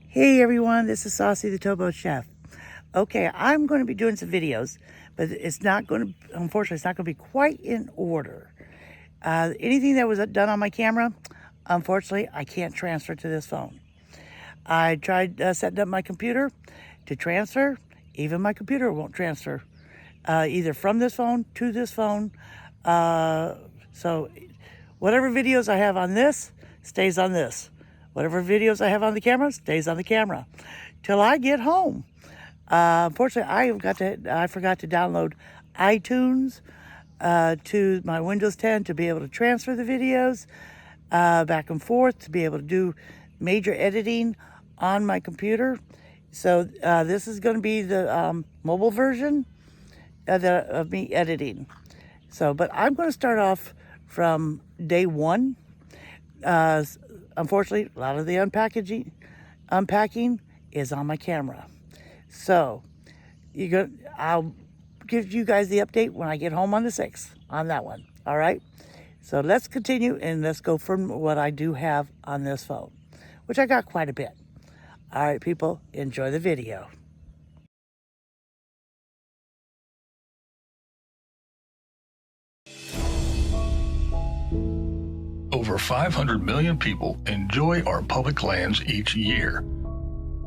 Hey everyone, this is Saucy the Towboat Chef. Okay, I'm going to be doing some videos, but it's not going to, unfortunately, it's not going to be quite in order. Anything that was done on my camera, unfortunately, I can't transfer to this phone. I tried setting up my computer to transfer. Even my computer won't transfer, either from this phone to this phone. So whatever videos I have on this stays on this. Whatever videos I have on the camera stays on the camera till I get home. Unfortunately, I forgot to download iTunes to my Windows 10 to be able to transfer the videos back and forth, to be able to do major editing on my computer. So this is going to be the mobile version of me editing. So, but I'm going to start off from day one. Unfortunately, a lot of the unpacking is on my camera. So I'll give you guys the update when I get home on the 6th on that one. All right. So let's continue and let's go from what I do have on this phone, which I got quite a bit. All right, people, enjoy the video. Over 500 million people enjoy our public lands each year.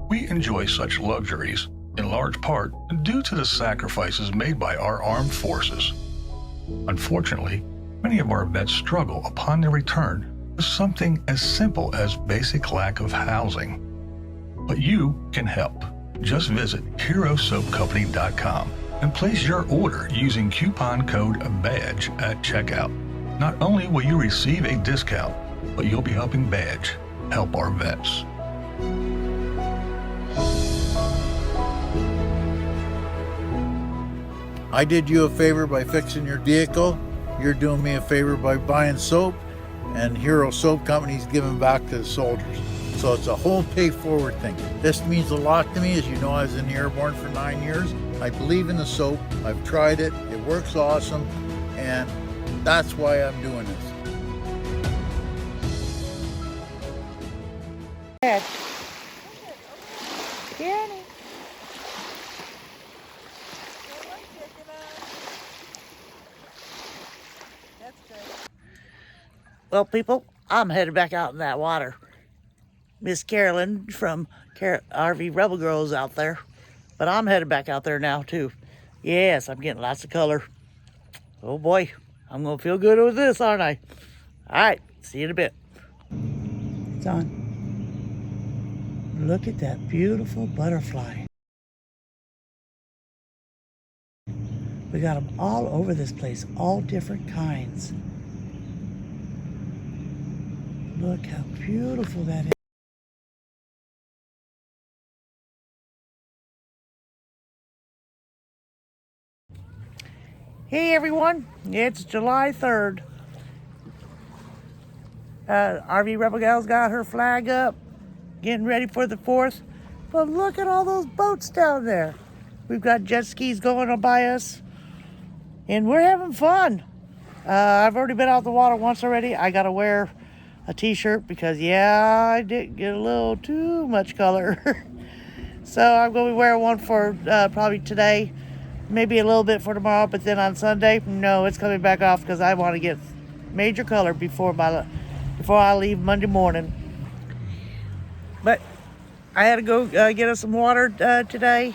We enjoy such luxuries, in large part, due to the sacrifices made by our armed forces. Unfortunately, many of our vets struggle upon their return with something as simple as basic lack of housing. But you can help. Just visit HeroSoapCompany.com and place your order using coupon code BADGE at checkout. Not only will you receive a discount, but you'll be helping BADGE help our vets. I did you a favor by fixing your vehicle. You're doing me a favor by buying soap, and Hero Soap Company's giving back to the soldiers. So it's a whole pay-forward thing. This means a lot to me. As you know, I was in the airborne for 9 years. I believe in the soap. I've tried it. It works awesome, and that's why I'm doing this. Danny. Well, people, I'm headed back out in that water. Miss Carolyn from RV Rebel Girls out there. But I'm headed back out there now, too. Yes, I'm getting lots of color. Oh, boy. I'm going to feel good with this, aren't I? All right. See you in a bit. It's on. Look at that beautiful butterfly. We got them all over this place, all different kinds. Look how beautiful that is. Hey everyone, it's July 3rd. RV Rebel Girl's got her flag up, getting ready for the 4th. But look at all those boats down there. We've got jet skis going on by us, and we're having fun. I've already been out the water once already. I gotta wear a t-shirt because, yeah, I did get a little too much color. So I'm going to be wearing one for probably today, maybe a little bit for tomorrow, but then on Sunday, no, it's coming back off because I want to get major color before I leave Monday morning. But I had to go get us some water today,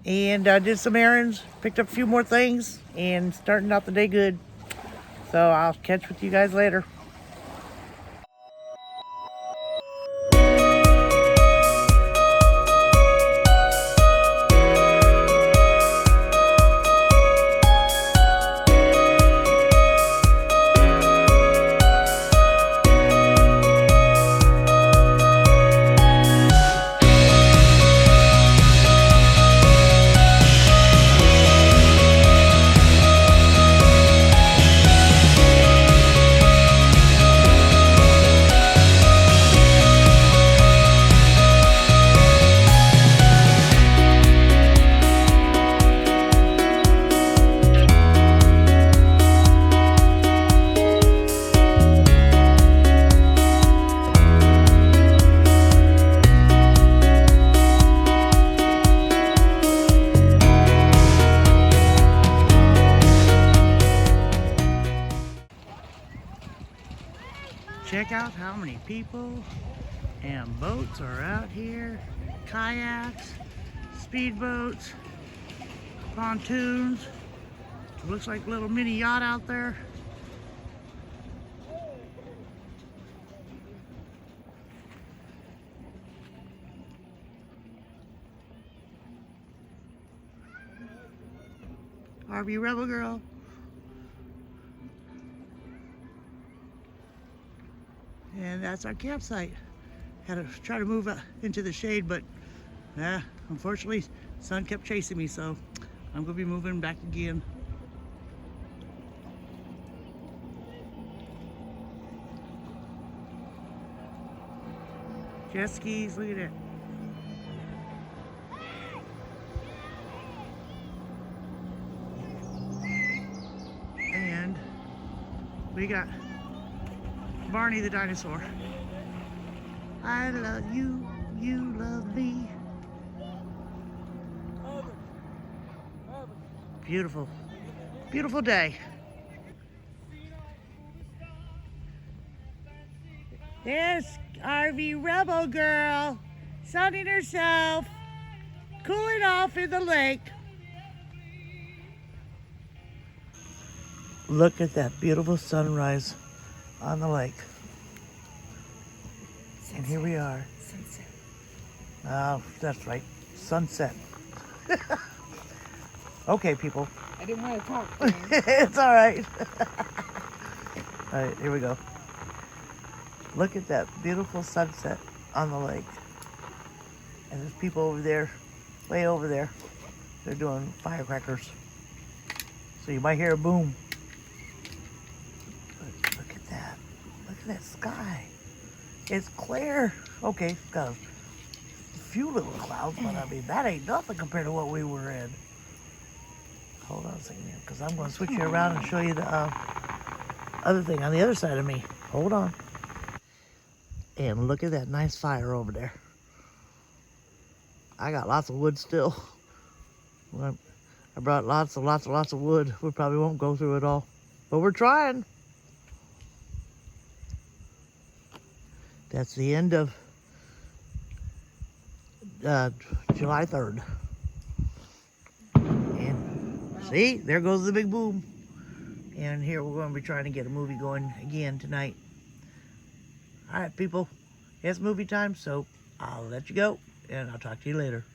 and I did some errands, picked up a few more things, and starting out the day good. So I'll catch with you guys later. many people and boats are out here. Kayaks, speedboats, pontoons. Looks like a little mini yacht out there. RV Rebel Girl. And that's our campsite. Had to try to move into the shade, but unfortunately, sun kept chasing me, so I'm gonna be moving back again. Jet skis, look at that. And we got Barney the dinosaur. I love you, you love me. Beautiful, beautiful day. There's RV Rebel Girl, sunning herself, cooling off in the lake. Look at that beautiful sunrise on the lake. Sunset. And here we are. Sunset. Oh, that's right. Sunset. Okay, people. I didn't want to talk to him. It's all right. All right, here we go. Look at that beautiful sunset on the lake. And there's people over there, way over there. They're doing firecrackers. So you might hear a boom. But look at that. Look at that sky. It's clear. Okay, got a few little clouds, but I mean, that ain't nothing compared to what we were in. Hold on a second here, because I'm going to switch you around and show you the other thing on the other side of me. Hold on. And look at that nice fire over there. I got lots of wood still. I brought lots of wood. We probably won't go through it all, but we're trying. That's the end of July 3rd. And see, there goes the big boom. And here we're going to be trying to get a movie going again tonight. All right, people, it's movie time, so I'll let you go, and I'll talk to you later.